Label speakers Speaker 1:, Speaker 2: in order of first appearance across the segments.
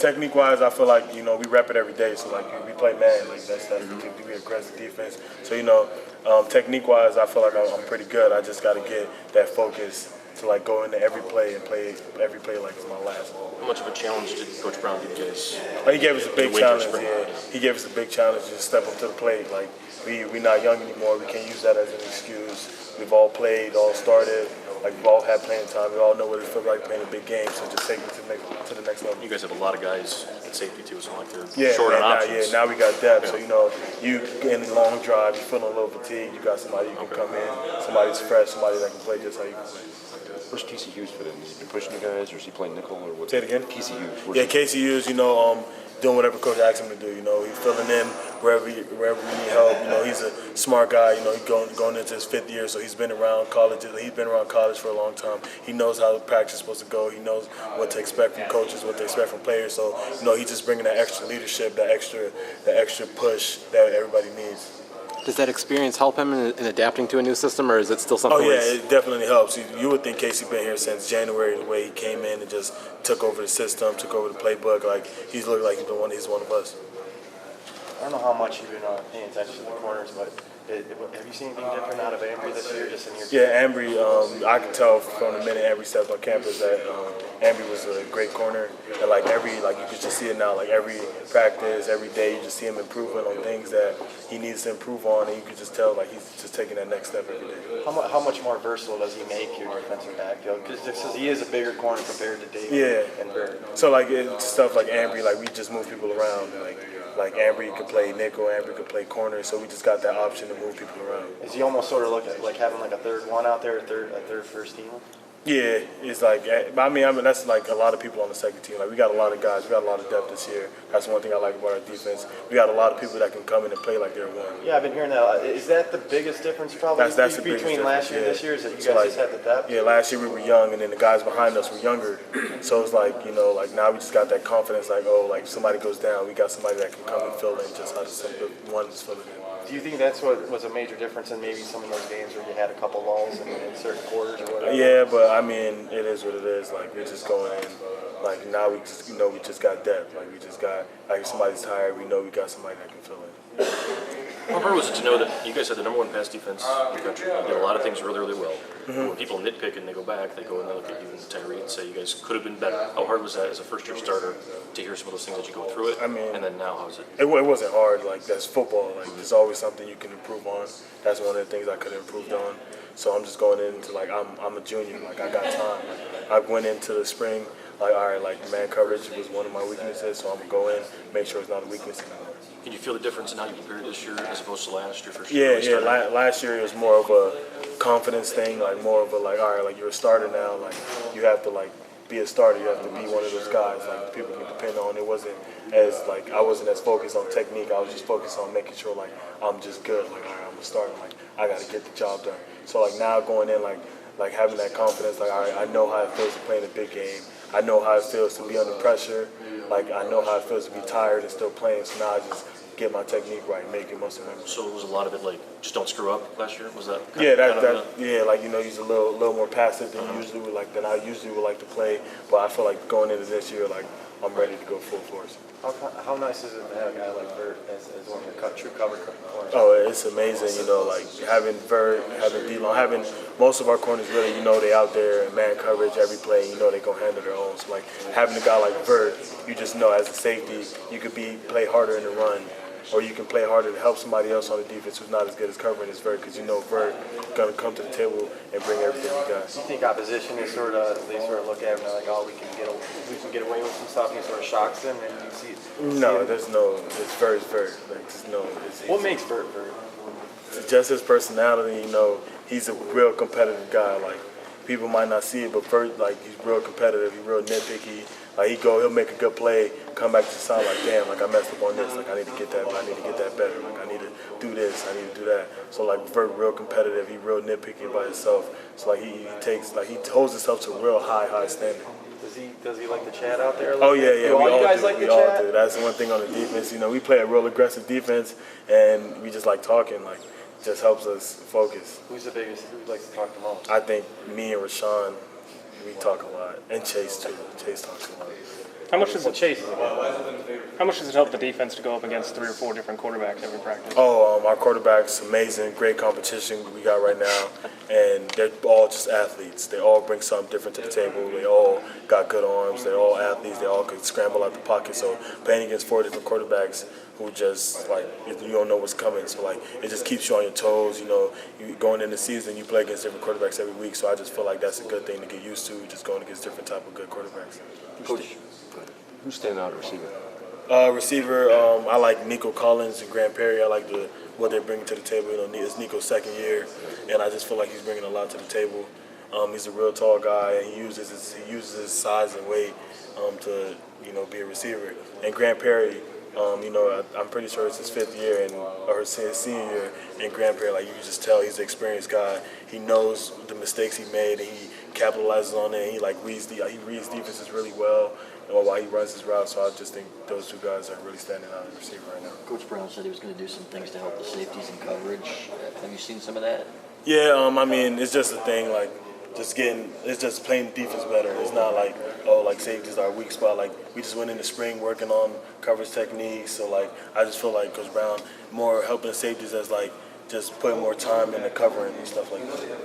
Speaker 1: Technique-wise, I feel like we rep it every day. So like we play man, like that's we aggressive defense. So technique-wise, I feel like I'm pretty good. I just got to get that focus to like go into every play and play every play like it's my last.
Speaker 2: How much of a challenge did Coach Brown give you guys?
Speaker 1: He gave us a big challenge. Yeah, he gave us a big challenge to step up to the plate. Like we're not young anymore. We can't use that as an excuse. We've all played, all started. Like we've all had playing time. We all know what it feels like playing a big game. So just take it to the next level.
Speaker 2: You guys have a lot of guys at safety too, so like they're short on options.
Speaker 1: Now we got depth. So you in the long drive, you feeling a little fatigued. You got somebody you can come in, somebody's fresh, somebody that can play just how you can play.
Speaker 3: Where's Casey Hughes fit in? Has he been pushing you guys, or is he playing nickel, or what?
Speaker 1: Say it again.
Speaker 3: Casey Hughes.
Speaker 1: Yeah, Casey Hughes. Doing whatever coach asks him to do. He's filling in wherever we need help. He's a smart guy. He's going into his 5th year, so he's been around college. He's been around college for a long time. He knows how practice is supposed to go. He knows what to expect from coaches, what to expect from players. So he's just bringing that extra leadership, that extra push that everybody needs.
Speaker 4: Does that experience help him in adapting to a new system, or is it still something?
Speaker 1: Oh yeah, it definitely helps. You would think Casey been here since January. The way he came in and just took over the system, took over the playbook. Like he's looked like he's one of us.
Speaker 5: I don't know how much you've been paying attention to the corners, but have you seen anything different out of Ambry this year, just in your
Speaker 1: Yeah, Ambry, I could tell from the minute Ambry stepped on campus that Ambry was a great corner. And you could just see it now, like every practice, every day, you just see him improving on things that he needs to improve on, and you could just tell like he's just taking that next step every day.
Speaker 5: How much more versatile does he make your defensive backfield? Because he is a bigger corner compared to David and Bert.
Speaker 1: So like stuff like Ambry, like we just move people around. Like Ambry could play nickel, Ambry could play corner, so we just got that option to move people around.
Speaker 5: Is he almost sort of like having like a third one out there, a third first team?
Speaker 1: Yeah, it's like, I mean that's like a lot of people on the second team. Like we got a lot of guys, we got a lot of depth this year. That's one thing I like about our defense. We got a lot of people that can come in and play like they're one.
Speaker 5: Yeah, I've been hearing that. Is that the biggest difference probably
Speaker 1: that's the
Speaker 5: between last year and this year? Is that you guys just had the depth?
Speaker 1: Yeah, last year we were young, and then the guys behind us were younger. So it's like like now we just got that confidence. Like if somebody goes down, we got somebody that can come and fill in just how the one is filling in.
Speaker 5: Do you think that's what was a major difference in maybe some of those games where you had a couple lulls in certain quarters or whatever?
Speaker 1: Yeah, but I mean, it is what it is. Like we're just going in. Like now we just we just got depth. Like we just got if somebody's tired, we know we got somebody that can fill in.
Speaker 2: How hard was it to know that you guys had the #1 pass defense in the country? You did a lot of things really, really well. When people nitpick and they go back, they go and they look at you and Tyree and say you guys could have been better. How hard was that as a first-year starter to hear some of those things that you go through it?
Speaker 1: I mean,
Speaker 2: and then now how is it?
Speaker 1: It wasn't hard. Like that's football. Like there's always something you can improve on. That's one of the things I could have improved on. So I'm just going into like I'm a junior. Like I got time. Like, I went into the spring like all right, like man coverage was one of my weaknesses, so I'm gonna go in, make sure it's not a weakness anymore.
Speaker 2: Can you feel the difference in how you compared this year as opposed to last year? First year?
Speaker 1: Yeah. Last year it was more of a confidence thing, like more of a like all right, like you're a starter now, like you have to like be a starter. You have to be one of those guys like people can depend on. It wasn't as like I wasn't as focused on technique. I was just focused on making sure like I'm just good. Like all right, I'm a starter. Like I got to get the job done. So like now going in like having that confidence. Like all right, I know how it feels to play in a big game. I know how it feels to be under pressure. Like I know how it feels to be tired and still playing. So now I just get my technique right, and make it muscle memory.
Speaker 2: So was a lot of it like just don't screw up last year? Was that?
Speaker 1: Like he's a little more passive than I usually would like to play. But I feel like going into this year, like I'm ready to go full force.
Speaker 5: How nice is it to have a guy like Bert as one of your true cover corners?
Speaker 1: Oh, it's amazing, like having Bert, having D-Long, having most of our corners really, they out there in man coverage every play, they gonna handle their own. So like having a guy like Bert, you just know as a safety, you could play harder in the run, or you can play harder to help somebody else on the defense who's not as good as covering as Bert, because Bert gonna come to the table and bring everything he got.
Speaker 5: Do you think opposition is they sort of look at him and they're like, oh, we can get away with some stuff, and he sort of shocks them, and you see.
Speaker 1: No, it's Bert. Like,
Speaker 5: what makes Bert?
Speaker 1: It's just his personality. He's a real competitive guy. Like people might not see it, but Bert, like he's real competitive. He's real nitpicky. Like he'll make a good play, come back to the side like, damn, like I messed up on this. Like I need to get that better. Like I need to do this. I need to do that. So like Bert, real competitive. He's real nitpicky by himself. So like he holds himself to a real high standard.
Speaker 5: Does he like to chat out there?
Speaker 1: Oh yeah.
Speaker 5: Do all you guys like to chat?
Speaker 1: All do. That's the one thing on the defense. We play a real aggressive defense, and we just like talking. Like, it just helps us focus.
Speaker 5: Who likes to talk the most?
Speaker 1: I think me and Rashawn, we talk a lot, and Chase too. Chase talks a lot.
Speaker 6: How much does it chase? How much does it help the defense to go up against 3 or 4 different quarterbacks every practice?
Speaker 1: Our quarterback's amazing, great competition we got right now, and they're all just athletes. They all bring something different to the table. They all got good arms. They're all athletes. They all can scramble out the pocket. So playing against 4 different quarterbacks who just like you don't know what's coming. So like it just keeps you on your toes. You know, you going in the season, you play against different quarterbacks every week. So I just feel like that's a good thing to get used to, just going against different type of good quarterbacks.
Speaker 3: Coach, who's standing out at receiver?
Speaker 1: Receiver, I like Nico Collins and Grant Perry. I like what they're bringing to the table. You know, it's Nico's second year, and I just feel like he's bringing a lot to the table. He's a real tall guy, and he uses his size and weight to be a receiver. And Grant Perry, I'm pretty sure it's his 5th year or his senior year. And Grant Perry, like you can just tell, he's an experienced guy. He knows the mistakes he made, and he capitalizes on it. And he reads defenses really well while he runs his route. So I just think those 2 guys are really standing out as receiver right now.
Speaker 7: Coach Brown said he was going to do some things to help the safeties in coverage. Have you seen some of that?
Speaker 1: Yeah, I mean, it's just a thing, like, it's just playing defense better. It's not like, safety's our weak spot. Like, we just went in the spring working on coverage techniques. So, like, I just feel like Coach Brown more helping the safeties as, like, just putting more time in the covering and stuff like that.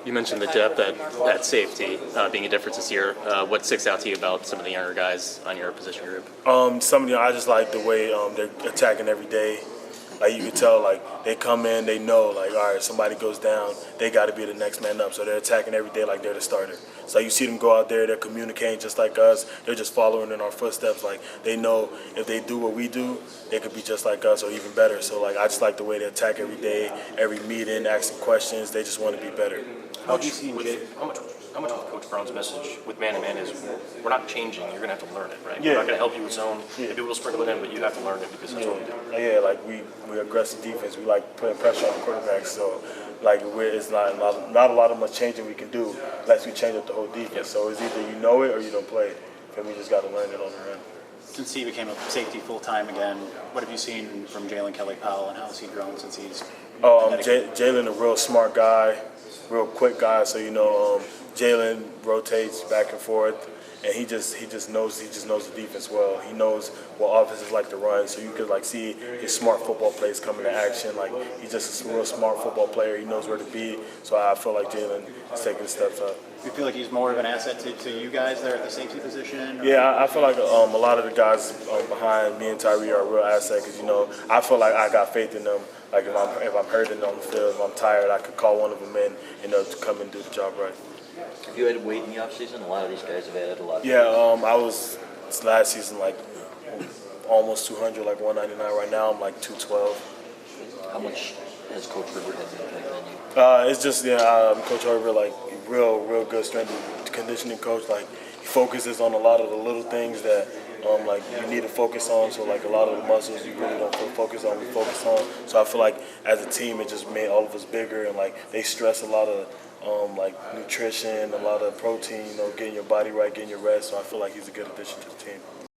Speaker 8: You mentioned the depth at safety being a difference this year. What sticks out to you about some of the younger guys on your position group?
Speaker 1: I just like the way they're attacking every day. Like you can tell, like they come in, they know, like all right, somebody goes down, they got to be the next man up. So they're attacking every day like they're the starter. So you see them go out there, they're communicating just like us. They're just following in our footsteps. Like they know if they do what we do, they could be just like us or even better. So like I just like the way they attack every day, every meeting, asking questions. They just want to be better.
Speaker 2: How much with Coach Brown's message with man-to-man is we're not changing. You're going to have to learn it, right?
Speaker 1: Yeah.
Speaker 2: We're not going to help you with zone. Maybe we'll sprinkle it in, but you have to learn it because that's what we do.
Speaker 1: Yeah, like we aggressive defense. We like putting pressure on the quarterbacks. So like it's not a lot of much changing we can do unless we change up the whole defense.
Speaker 2: Yep.
Speaker 1: So it's either you know it or you don't play it. And we just got to learn it on the run.
Speaker 9: Since he became a safety full-time again, what have you seen from Jalen Kelly-Powell, and how has he grown since he's
Speaker 1: Jalen a real smart guy, real quick guy. So Jalen rotates back and forth, and he just knows the defense well. He knows what offenses like to run. So you could like see his smart football plays coming to action. Like he's just a real smart football player. He knows where to be. So I feel like Jalen is taking steps up.
Speaker 9: Do you feel like he's more of an asset to you guys there at the safety position? Or?
Speaker 1: Yeah, I feel like a lot of the guys behind me and Tyree are a real asset because I feel like I got faith in them. Like if I'm hurting on the field, if I'm tired, I could call one of them in, to come and do the job right.
Speaker 7: Have you had weight in the offseason? A lot of these guys have added a lot.
Speaker 1: Yeah, I was last season like almost 200, like 199. Right now I'm like 212.
Speaker 7: How much has Coach Herbert had an impact on you?
Speaker 1: It's just Coach Herbert, like real good strength and conditioning coach. Like he focuses on a lot of the little things that like you need to focus on. So like a lot of the muscles you really don't focus on, we focus on. So I feel like as a team, it just made all of us bigger, and like they stress a lot of like nutrition, a lot of protein, getting your body right, getting your rest. So I feel like he's a good addition to the team.